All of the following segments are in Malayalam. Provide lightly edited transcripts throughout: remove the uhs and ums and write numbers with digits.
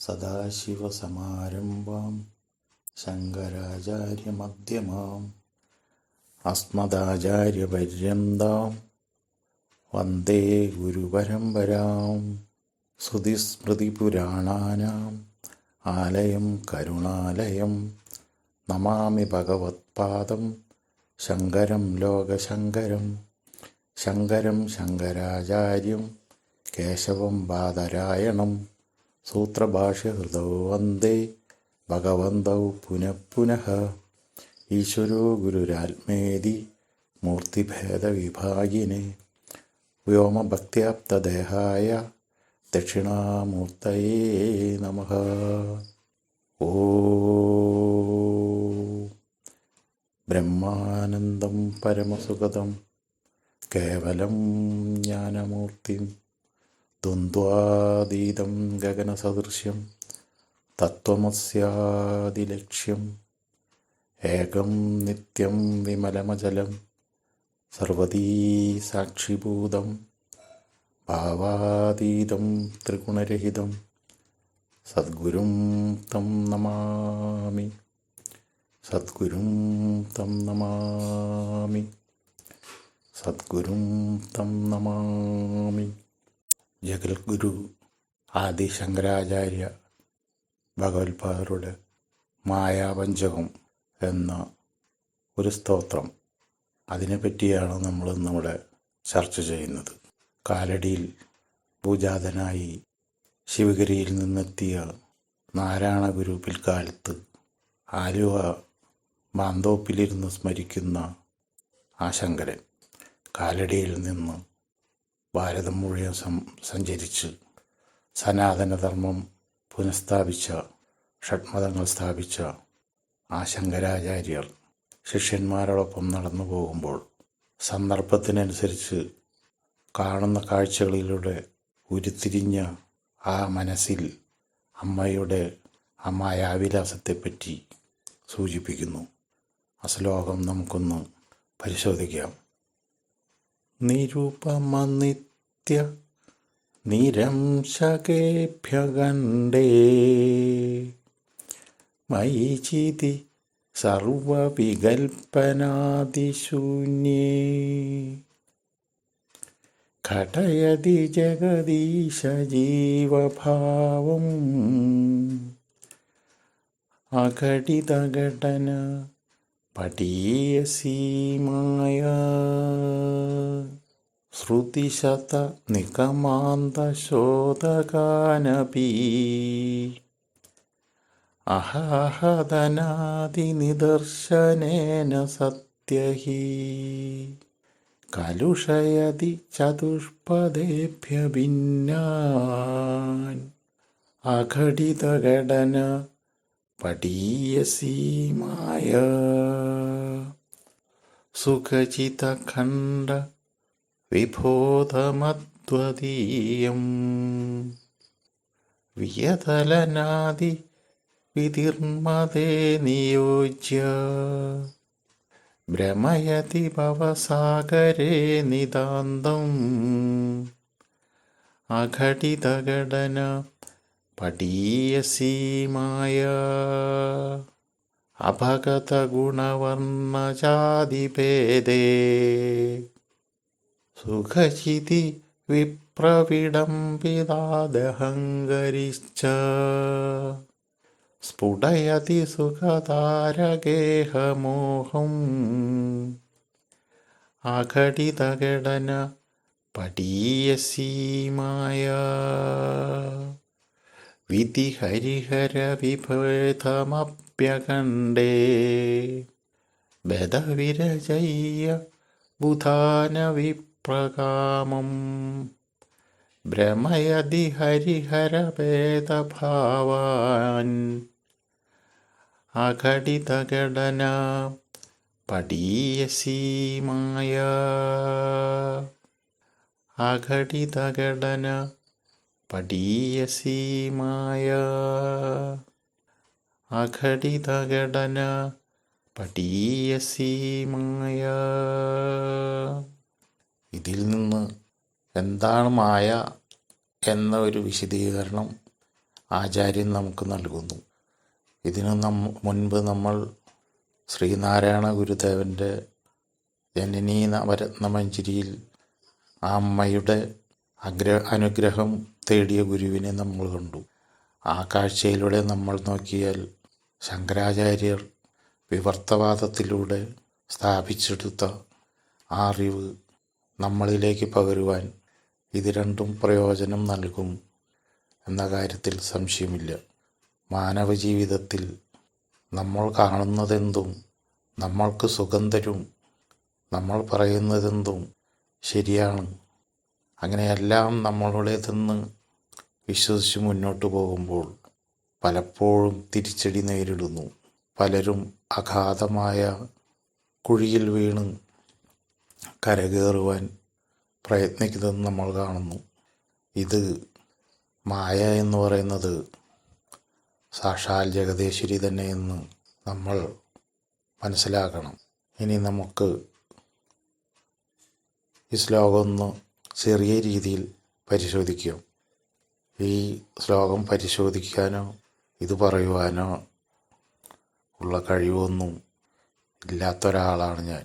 സദാശിവസമാരംഭാം ശങ്കരാചാര്യമധ്യമാം അസ്മദാചാര്യപര്യന്താം വന്ദേ ഗുരുപരമ്പരാം. ശ്രുതിസ്മൃതിപുരാണാനാം ആലയം കരുണാലയം നമാമി ഭഗവത്പാദം ശങ്കരം ലോകശങ്കരം. ശങ്കരം ശങ്കരാചാര്യം കേശവം ബാദരായണം സൂത്രഭാഷ്യഹൃതോ വന്ദേ ഭഗവന്തൗ പുനഃ പുനഃ. ഈശ്വരോ ഗുരുരാത്മേതി മൂർത്തിഭേദവിഭാഗിനെ വ്യോമഭക്ത്യാപ്തദേഹായ ദക്ഷിണാമൂർത്തയേ നമഃ. ഓം ബ്രഹ്മാനന്ദം പരമസുഖദം കേവലം ജ്ഞാനമൂർത്തിം ദ്വന്ദ്വാതീതം ഗഗനസദൃശ്യം തത്വമസ്യാദിലക്ഷ്യം ഏകം നിത്യം വിമലമചലം സർവദീ സാക്ഷിഭൂതം ഭാവാതീതം ത്രിഗുണരഹിതം സദ്ഗുരും തം നമാമി. സദ്ഗുരും തം നമാമി. സദ്ഗുരും തം നമാമി. ജഗദ്ഗുരു ആദി ശങ്കരാചാര്യ ഭഗവത്പാദരുടെ മായാപഞ്ചകം എന്ന ഒരു സ്തോത്രം, അതിനെപ്പറ്റിയാണ് നമ്മൾ ഇന്നിവിടെ ചർച്ച ചെയ്യുന്നത്. കാലടിയിൽ പൂജാതനായി ശിവഗിരിയിൽ നിന്നെത്തിയ നാരായണ ഗുരു പിൽക്കാലത്ത് ആലുവ മാന്തോപ്പിലിരുന്ന് സ്മരിക്കുന്ന ആ ശങ്കരൻ കാലടിയിൽ നിന്ന് ഭാരതം മുഴുവൻ സഞ്ചരിച്ച് സനാതനധർമ്മം പുനഃസ്ഥാപിച്ച, ഷഡ്മതങ്ങൾ സ്ഥാപിച്ച ആ ശങ്കരാചാര്യർ ശിഷ്യന്മാരോടൊപ്പം നടന്നു പോകുമ്പോൾ സന്ദർഭത്തിനനുസരിച്ച് കാണുന്ന കാഴ്ചകളിലൂടെ ഉരുത്തിരിഞ്ഞ ആ മനസ്സിൽ അമ്മയുടെ മായാവിലാസത്തെപ്പറ്റി സൂചിപ്പിക്കുന്നു. ആ ശ്ലോകം നമുക്കൊന്ന് പരിശോധിക്കാം. നിരുപമ നിത്യ നിരംശകേഭ്യഖണ്ഡേ മയിചിതി സർവവികൽപ്പനാദിശൂന്യേ ഘടയതി ജഗദീശ ജീവഭാവം അഘടിതഘടന പടീയസി മായ ശ്രുതിശത നിഗമാന്തശോധകാനപി അഹഹദനാദിനിദർശനേന സത്യഹി കലുഷയതി ചതുഷ്പദേഭ്യ ഭിന്നാൻ അഘടിതഘടന പടീയസി മായ സുഖചിതഖണ്ഡ വിബോധമദ്വതീയം വിയതലനാദി വിധിർമതേ നിയോജ്യ ഭ്രമയതി ഭവസാഗരേ നിതാന്തം അഘടിതഘടന പടീയസി മായ അഭഗതഗുണവർണ്ണജാതിഭേദേ സുഖചിതി വിപ്രവിഡംബിതാദഹങ്കരിശ്ച സ്ഫുടയതി സുഖതാരഗേഹമോഹം അഘടിതഘടന പടീയസി മായ വിധിഹരിഹരവിഭേദമപ്യഖണ്ഡേ ബദവിരചയ്യ ബുധാന വിപ്രകാമം ഭ്രമയതി ഹരിഹരഭേദഭാവാൻ അഘടിതഘടന പടീയസി മായ അഘടിതഘടന പടീയസി മായ അഘടിതഘടന പടീയസി മായ. ഇതിൽ നിന്ന് എന്താണ് മായ എന്ന ഒരു വിശദീകരണം ആചാര്യൻ നമുക്ക് നൽകുന്നു. ഇതിനു മുൻപ് നമ്മൾ ശ്രീനാരായണ ഗുരുദേവൻ്റെ ജനനീ നവരത്നമഞ്ജരിയിൽ ആ അമ്മയുടെ അനുഗ്രഹം തേടിയ ഗുരുവിനെ നമ്മൾ കണ്ടു. ആ കാഴ്ചയിലൂടെ നമ്മൾ നോക്കിയാൽ ശങ്കരാചാര്യർ വിവർത്തവാദത്തിലൂടെ സ്ഥാപിച്ചെടുത്ത ആ അറിവ് നമ്മളിലേക്ക് പകരുവാൻ ഇത് രണ്ടും പ്രയോജനം നൽകും എന്ന കാര്യത്തിൽ സംശയമില്ല. മാനവ ജീവിതത്തിൽ നമ്മൾ കാണുന്നതെന്തും നമ്മൾക്ക് സുഖം തരും, നമ്മൾ പറയുന്നതെന്തും ശരിയാണ്, അങ്ങനെയെല്ലാം നമ്മളുടേതെന്ന് വിശ്വസിച്ച് മുന്നോട്ട് പോകുമ്പോൾ പലപ്പോഴും തിരിച്ചടി നേരിടുന്നു. പലരും അഗാധമായ കുഴിയിൽ വീണ് കരകയറുവാൻ പ്രയത്നിക്കുന്നത് നമ്മൾ കാണുന്നു. ഇത് മായ എന്ന് പറയുന്നത് സാക്ഷാൽ ജഗദീശ്വരി തന്നെയെന്ന് നമ്മൾ മനസ്സിലാക്കണം. ഇനി നമുക്ക് ഈ ശ്ലോകം ഒന്ന് ചെറിയ രീതിയിൽ പരിശോധിക്കാം. ഈ ശ്ലോകം പരിശോധിക്കാനോ ഇത് പറയുവാനോ ഉള്ള കഴിവൊന്നും ഇല്ലാത്തൊരാളാണ് ഞാൻ.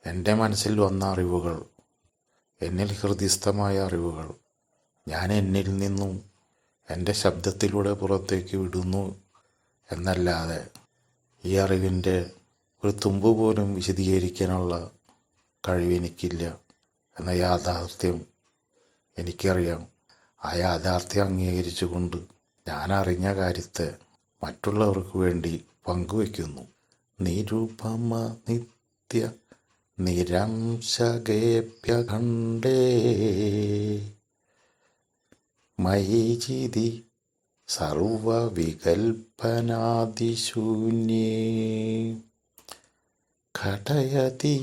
എൻ്റെ മനസ്സിൽ വന്ന അറിവുകൾ, എന്നിൽ ഹൃദിസ്ഥമായ അറിവുകൾ ഞാൻ എന്നിൽ നിന്നും എൻ്റെ ശബ്ദത്തിലൂടെ പുറത്തേക്ക് വിടുന്നു എന്നല്ലാതെ ഈ അറിവിൻ്റെ ഒരു തുമ്പ് പോലും വിശദീകരിക്കാനുള്ള കഴിവെനിക്കില്ല എന്ന യാഥാർത്ഥ്യം എനിക്കറിയാം. ആ യാഥാർത്ഥ്യം അംഗീകരിച്ചുകൊണ്ട് ഞാൻ അറിഞ്ഞ കാര്യത്തെ മറ്റുള്ളവർക്ക് വേണ്ടി പങ്കുവയ്ക്കുന്നു. നിരുപമ നിത്യ നിരംശകേപ്യഖണ്ഡേ മയിചിതി സർവവികൽപ്പനാദിശൂന്യേ ഘടയതി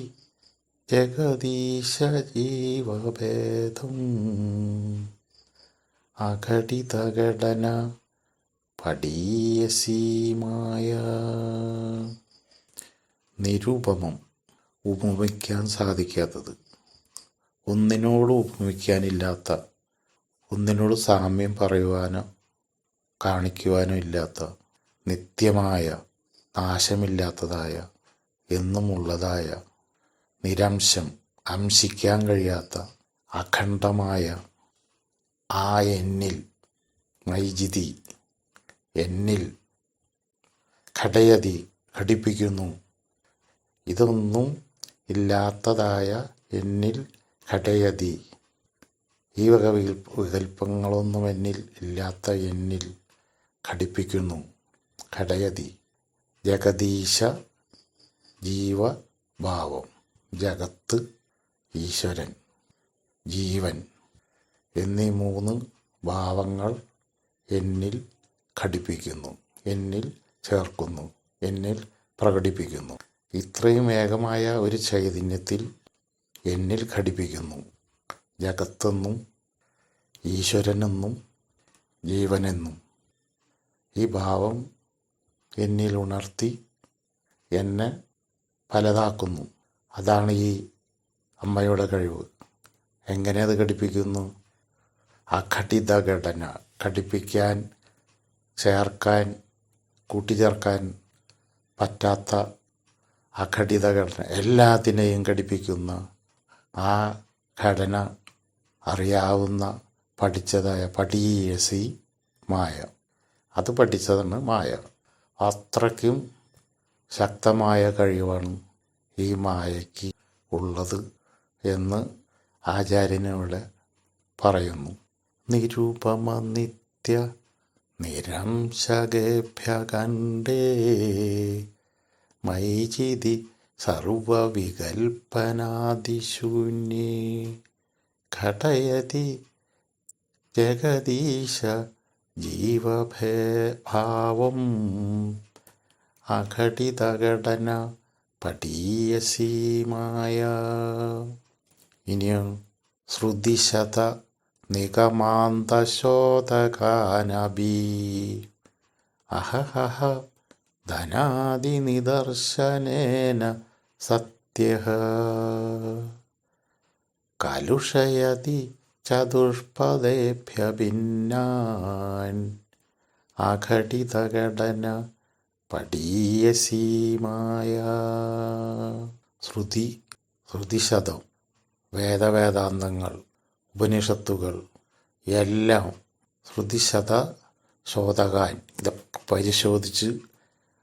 ജഗദീശ ജീവഭേദം അഘടിതഘടന പടീയസീമായ. നിരുപമം, ഉപമിക്കാൻ സാധിക്കാത്തത്, ഒന്നിനോട് ഉപമിക്കാനില്ലാത്ത, ഒന്നിനോട് സാമ്യം പറയുവാനോ കാണിക്കുവാനോ ഇല്ലാത്ത, നിത്യമായ, നാശമില്ലാത്തതായ, എന്നുമുള്ളതായ, നിരംശം, അംശിക്കാൻ കഴിയാത്ത, അഖണ്ഡമായ ആ എന്നിൽ, മൈജിതി എന്നിൽ, ഘടയതി ഘടിപ്പിക്കുന്നു, ഇതൊന്നും ഇല്ലാത്തതായ എന്നിൽ ഘടയതി, ഈ വക വികല്പങ്ങളൊന്നും എന്നിൽ ഇല്ലാത്ത എന്നിൽ ഘടിപ്പിക്കുന്നു. ഘടയതി ജഗദീശ ജീവഭാവം, ജഗത്ത്, ഈശ്വരൻ, ജീവൻ എന്നീ മൂന്ന് ഭാവങ്ങൾ എന്നിൽ ഘടിപ്പിക്കുന്നു, എന്നിൽ ചേർക്കുന്നു, എന്നിൽ പ്രകടിപ്പിക്കുന്നു. ഇത്രയും ഏകമായ ഒരു ചൈതന്യത്തിൽ എന്നിൽ ഘടിപ്പിക്കുന്നു. ജഗത്തെന്നും ഈശ്വരനെന്നും ജീവനെന്നും ഈ ഭാവം എന്നിൽ ഉണർത്തി എന്നെ പലതാക്കുന്നു. അതാണ് ഈ അമ്മയുടെ കഴിവ്. എങ്ങനെ അത് ഘടിപ്പിക്കുന്നു? അഘടിത ഘടന, ഘടിപ്പിക്കാൻ, ചേർക്കാൻ, കൂട്ടിച്ചേർക്കാൻ പറ്റാത്ത അഘടിത ഘടന, എല്ലാത്തിനെയും ഘടിപ്പിക്കുന്ന ആ ഘടന അറിയാവുന്ന, പഠിച്ചതായ പടീയസി മായ, അത് പഠിച്ചതാണ് മായ. അത്രയ്ക്കും ശക്തമായ കഴിവാണ് ഈ മായയ്ക്ക് ഉള്ളത് എന്ന് ആചാര്യനിവിടെ പറയുന്നു. നിരുപമ നിത്യ നിരംശകേഭ്യഖണ്ഡേ മൈചിതി സർവവികൽപ്പനാദിശൂന്യേ ഘടയതി ജഗദീശ ജീവഭാവം അഘടിതഘടന പടീയസീമായ. ഇനിയോ ശ്രുതിശത നിഗമാന്തശോധകാനബി അഹഹ ധനാദിനിദർശനേന സത്യഃ കലുഷയതി ചതുഷ്പദേഭ്യ ഭിന്നാൻ അഘടിതഘടന പടീയസീമായ. ശ്രുതിശതം, വേദവേദാന്തങ്ങൾ, ഉപനിഷത്തുകൾ എല്ലാം ശ്രുതിശത ശോധകാൻ ഇതൊക്കെ പരിശോധിച്ച്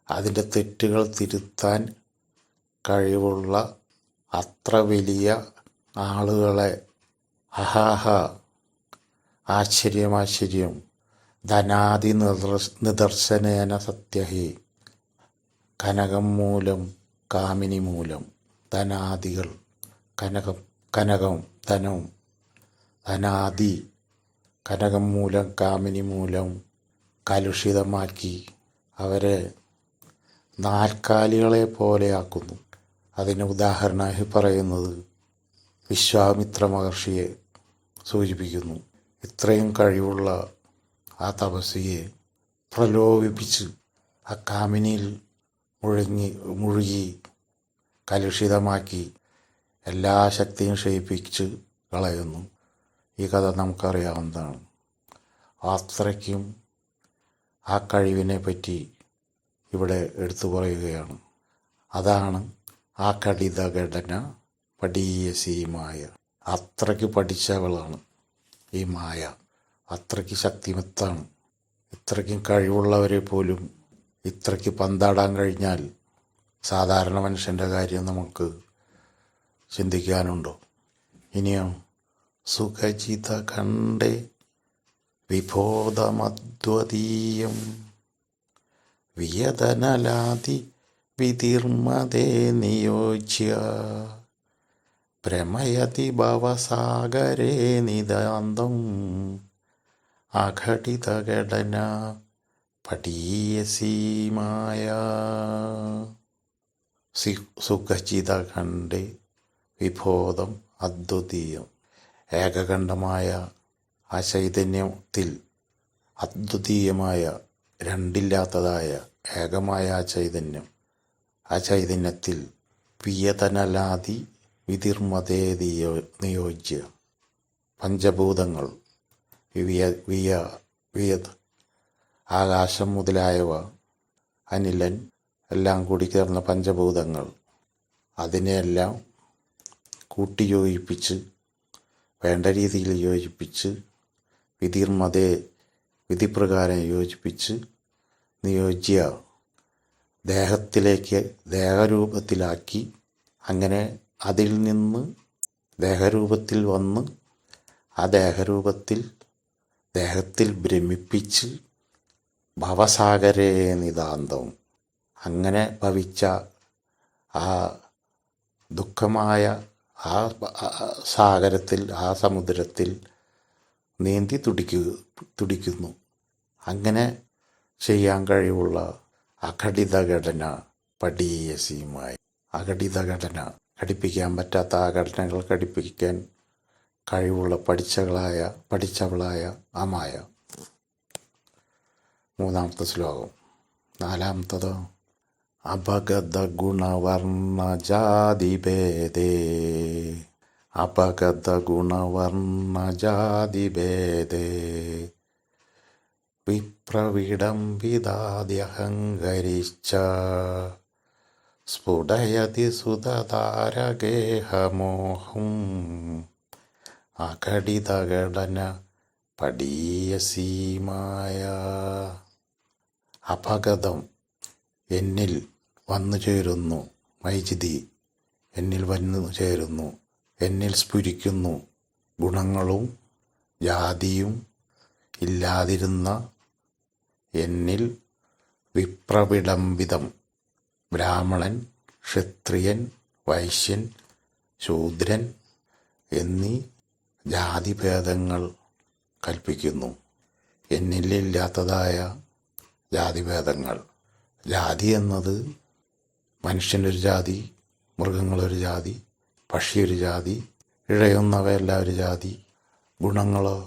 അതിൻ്റെ തെറ്റുകൾ തിരുത്താൻ കഴിവുള്ള അത്ര വലിയ ആളുകളെ അഹാഹ ആശ്ചര്യം ധനാദി നിദർശനേന സത്യഹി. കനകം മൂലം കാമിനി മൂലം, ധനാദികൾ, കനകം ധനവും, ധനാദി കനകം മൂലം കാമിനി മൂലം കലുഷിതമാക്കി അവരെ നാൽക്കാലികളെ പോലെയാക്കുന്നു. അതിന് ഉദാഹരണമായി പറയുന്നത് വിശ്വാമിത്ര മഹർഷിയെ സൂചിപ്പിക്കുന്നു. ഇത്രയും കഴിവുള്ള ആ തപസ്വിയെ പ്രലോഭിപ്പിച്ച് ആ കാമിനിയിൽ മുഴുകി കലുഷിതമാക്കി എല്ലാ ശക്തിയും ക്ഷയിപ്പിച്ച് കളയുന്നു. ഈ കഥ നമുക്കറിയാവുന്നതാണ്. അത്രയ്ക്കും ആ കഴിവിനെ പറ്റി ഇവിടെ എടുത്തു പറയുകയാണ്. അതാണ് ആ ഘടിതഘടന പടീയസീമായ. അത്രയ്ക്ക് പഠിച്ചവളാണ് ഈ മായ. അത്രയ്ക്ക് ശക്തിമത്താണ്. ഇത്രയ്ക്കും കഴിവുള്ളവരെ പോലും ഇത്രയ്ക്ക് പന്താടാൻ കഴിഞ്ഞാൽ സാധാരണ മനുഷ്യൻ്റെ കാര്യം നമുക്ക് ചിന്തിക്കാനുണ്ടോ? ഇനിയോ സുഖജിത കണ്ടേ വിബോധമദ്വതീയം വിയതനലാതി വിധിർമതേ നിയോജ്യ ഭ്രമയതി ഭവസാഗരേ നിതാന്തം അഘടിതഘടന പടീയസീമായ. സുഖജിത കണ്ടേ വിബോധം അദ്വിതീയം. ഏകകണ്ഠമായ ആ ചൈതന്യത്തിൽ, അദ്വിതീയമായ രണ്ടില്ലാത്തതായ ഏകമായ ആ ചൈതന്യത്തിൽ വിയതനലാതി വിധിർമതേ നിയോജ്യ. പഞ്ചഭൂതങ്ങൾ, വിയത് ആകാശം മുതലായവ, അനിലൻ എല്ലാം കൂടി ചേർന്ന പഞ്ചഭൂതങ്ങൾ, അതിനെയെല്ലാം കൂട്ടിയോജിപ്പിച്ച് വേണ്ട രീതിയിൽ യോജിപ്പിച്ച് വിധിർമതേ വിധിപ്രകാരം യോജിപ്പിച്ച് നിയോജ്യ ദേഹരൂപത്തിലാക്കി, അങ്ങനെ അതിൽ നിന്ന് ദേഹരൂപത്തിൽ വന്ന് ആ ദേഹത്തിൽ ഭ്രമിപ്പിച്ച് ഭവസാഗരേ നിതാന്തവും, അങ്ങനെ ഭവിച്ച ആ ദുഃഖമായ ആ സാഗരത്തിൽ, ആ സമുദ്രത്തിൽ നീന്തി തുടിക്കുന്നു. അങ്ങനെ ചെയ്യാൻ കഴിവുള്ള അഘടിതഘടന പടീയസീമായി. അഘടിതഘടന, ഘടിപ്പിക്കാൻ പറ്റാത്ത ആ ഘടനകൾ ഘടിപ്പിക്കാൻ കഴിവുള്ള പഠിച്ചവളായ ആ മായ. മൂന്നാമത്തെ ശ്ലോകം. നാലാമത്തത് അപഗത ഗുണവർണ്ണജാതിഭേദേ. അപഗത ഗുണവർണ്ണജാതിഭേദേ വിപ്രവിഡംബിതാദ്യഹങ്കരിച്ച സ്ഫുടയതി സുതതാരഗേഹമോഹം അഘടിതഘടന പടീയസീമായ. അപഗതം, എന്നിൽ വന്നു ചേരുന്നു. വൈജിതി, എന്നിൽ വന്നു ചേരുന്നു, എന്നിൽ സ്ഫുരിക്കുന്നു. ഗുണങ്ങളും ജാതിയും ഇല്ലാതിരുന്ന എന്നിൽ വിപ്രവിഡംബിതം, ബ്രാഹ്മണൻ, ക്ഷത്രിയൻ, വൈശ്യൻ, ശൂദ്രൻ എന്നീ ജാതിഭേദങ്ങൾ കൽപ്പിക്കുന്നു. എന്നിലില്ലാത്തതായ ജാതിഭേദങ്ങൾ. ജാതി എന്നത് മനുഷ്യനൊരു ജാതി, മൃഗങ്ങളൊരു ജാതി, പക്ഷിയൊരു ജാതി, ഇഴയുന്നവയെല്ലാം ഒരു ജാതി. ഗുണങ്ങളോ,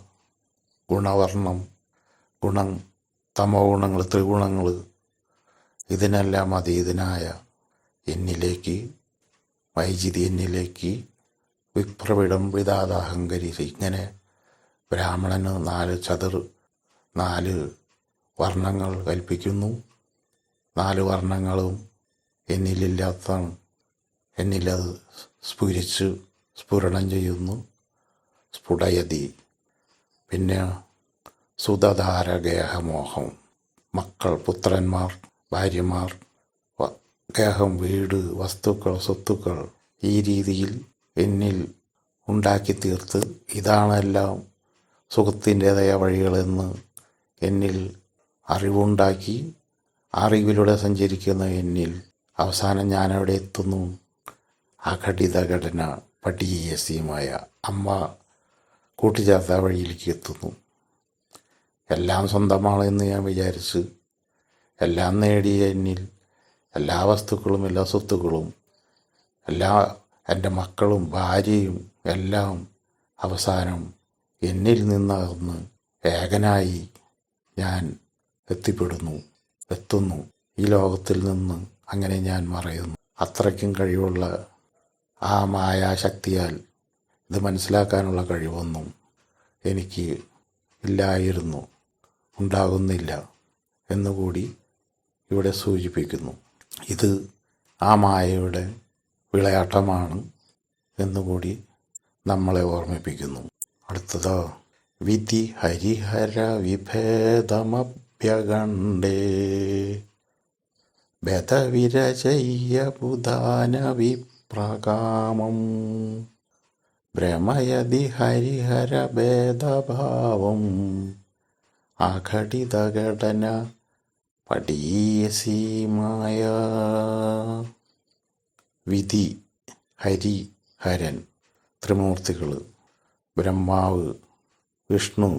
ഗുണവർണ്ണം, തമോ ഗുണങ്ങൾ, ത്രിഗുണങ്ങൾ, ഇതിനെല്ലാം അതീതനായ എന്നിലേക്ക്, വൈജിതി എന്നിലേക്ക് വിപ്രവിഡംബിതാദഹങ്കരിച്ച്, ഇങ്ങനെ ബ്രാഹ്മണന് 4 വർണ്ണങ്ങൾ കൽപ്പിക്കുന്നു. 4 വർണ്ണങ്ങളും എന്നിലില്ലാത്തതാണ്. എന്നിലത് സ്ഫുരണം ചെയ്യുന്നു. സ്ഫുടയതി. പിന്നെ സുതധാരഗേഹമോഹം, മക്കൾ, പുത്രന്മാർ, ഭാര്യമാർ, ഗേഹം, വീട്, വസ്തുക്കൾ, സ്വത്തുക്കൾ, ഈ രീതിയിൽ എന്നിൽ ഉണ്ടാക്കി തീർത്ത് ഇതാണെല്ലാം സുഖത്തിൻ്റെതായ വഴികളെന്ന് എന്നിൽ അറിവുണ്ടാക്കി അറിവിലൂടെ സഞ്ചരിക്കുന്ന എന്നിൽ അവസാനം ഞാനവിടെ എത്തുന്നു. അഘടിത ഘടന പടീയസിയുമായ അമ്മ കൂട്ടിച്ചേർത്ത വഴിയിലേക്ക് എത്തുന്നു. എല്ലാം സ്വന്തമാണെന്ന് ഞാൻ വിചാരിച്ച് എല്ലാം നേടിയ എന്നിൽ എല്ലാ വസ്തുക്കളും, എല്ലാ സ്വത്തുക്കളും, എൻ്റെ മക്കളും ഭാര്യയും എല്ലാം അവസാനം എന്നിൽ നിന്നകന്ന് ഏകനായി ഞാൻ എത്തുന്നു. ഈ ലോകത്തിൽ നിന്ന് അങ്ങനെ ഞാൻ മറയുന്നു. അത്രയ്ക്കും കഴിവുള്ള ആ മായാശക്തിയാൽ ഇത് മനസ്സിലാക്കാനുള്ള കഴിവൊന്നും എനിക്ക് ഇല്ലായിരുന്നു, ഉണ്ടാകുന്നില്ല എന്നുകൂടി ഇവിടെ സൂചിപ്പിക്കുന്നു. ഇത് ആ മായയുടെ വിളയാട്ടമാണ് എന്നുകൂടി നമ്മളെ ഓർമ്മിപ്പിക്കുന്നു. അടുത്തത് വിധി ഹരിഹര വിഭേദമഭ്യഗണ്ഡേ ബദവിരചയ്യ ബുധാന വിപ്രകാമം ഭ്രമയതി ഹരിഹര ഭേദഭാവം അഘടിതഘടന പടീയസീമായ. വിധി, ഹരി, ഹരൻ, ത്രിമൂർത്തികൾ, ബ്രഹ്മാവ്, വിഷ്ണു,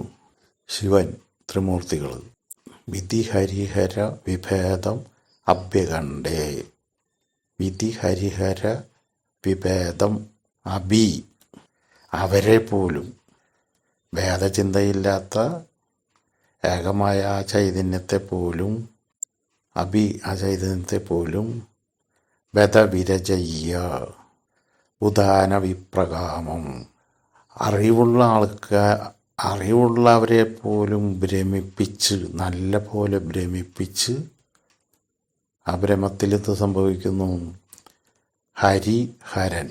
ശിവൻ, ത്രിമൂർത്തികൾ. വിധി ഹരിഹര വിഭേദം അഭ്യകണ്ഡേ. വിധി ഹരിഹര വിഭേദം അഭി, അവരെ പോലും, ഭേദചിന്തയില്ലാത്ത ഏകമായ ആ ചൈതന്യത്തെ പോലും, ആ ചൈതന്യത്തെ പോലും ബദവിരചയ്യ ഉദാന വിപ്രകാമം, അറിവുള്ളവരെ പോലും ഭ്രമിപ്പിച്ച്, നല്ല പോലെ ഭ്രമിപ്പിച്ച്, ആ ഭ്രമത്തിൽ എന്ത് സംഭവിക്കുന്നു? ഹരി, ഹരൻ,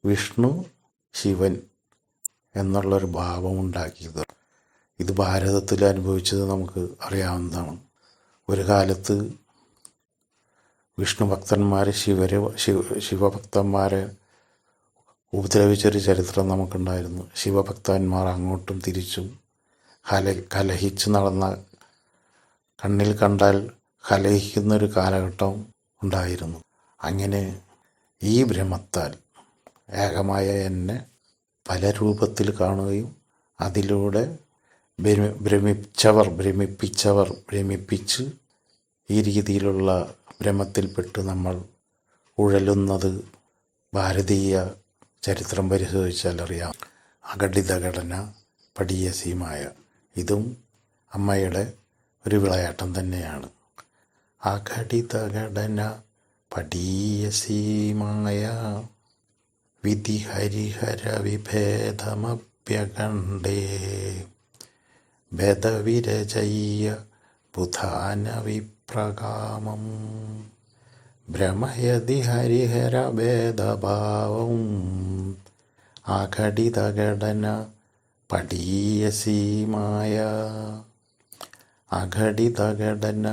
വിഷ്ണു, ശിവൻ എന്നുള്ളൊരു ഭാവമുണ്ടാക്കിയത്. ഇത് ഭാരതത്തിൽ അനുഭവിച്ചത് നമുക്ക് അറിയാവുന്നതാണ്. ഒരു കാലത്ത് വിഷ്ണു ഭക്തന്മാർ ശിവഭക്തന്മാരെ ഉപദ്രവിച്ചൊരു ചരിത്രം നമുക്കുണ്ടായിരുന്നു. ശിവഭക്തന്മാർ അങ്ങോട്ടും തിരിച്ചും കലഹിച്ച് നടന്ന, കണ്ണിൽ കണ്ടാൽ കലഹിക്കുന്നൊരു കാലഘട്ടം ഉണ്ടായിരുന്നു. അങ്ങനെ ഈ ഭ്രമത്താൽ ഏകമായ എന്നെ പല രൂപത്തിൽ കാണുകയും അതിലൂടെ ഭ്രമിപ്പിച്ച് ഈ രീതിയിലുള്ള ഭ്രമത്തിൽപ്പെട്ട് നമ്മൾ ഉഴലുന്നത് ഭാരതീയ ചരിത്രം പരിശോധിച്ചാൽ അറിയാം. അഘടിത ഘടന പടീയസീമായ, ഇതും അമ്മയുടെ ഒരു വിളയാട്ടം തന്നെയാണ്. അഘടിത ഘടന പടീയസീമായ വിധി ഹരിഹര വിഭേദമഭ്യഗണ്ഡേ ബദവിരചയ്യ ബുധാന വിപ്രകാമം ഭ്രമയതി ഹരിഹര ഭേദഭാവം അഘടിതഘടന പടീയസീമായ. അഘടിതഘടന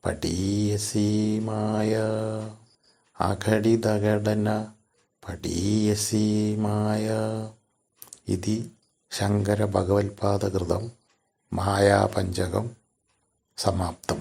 പടീയസീമായ. അഘടിതഘടന പടീയസീമായ. ഇതി ശങ്കര ഭഗവത്പാദകൃതം മായാപഞ്ചകം സമാപ്തം.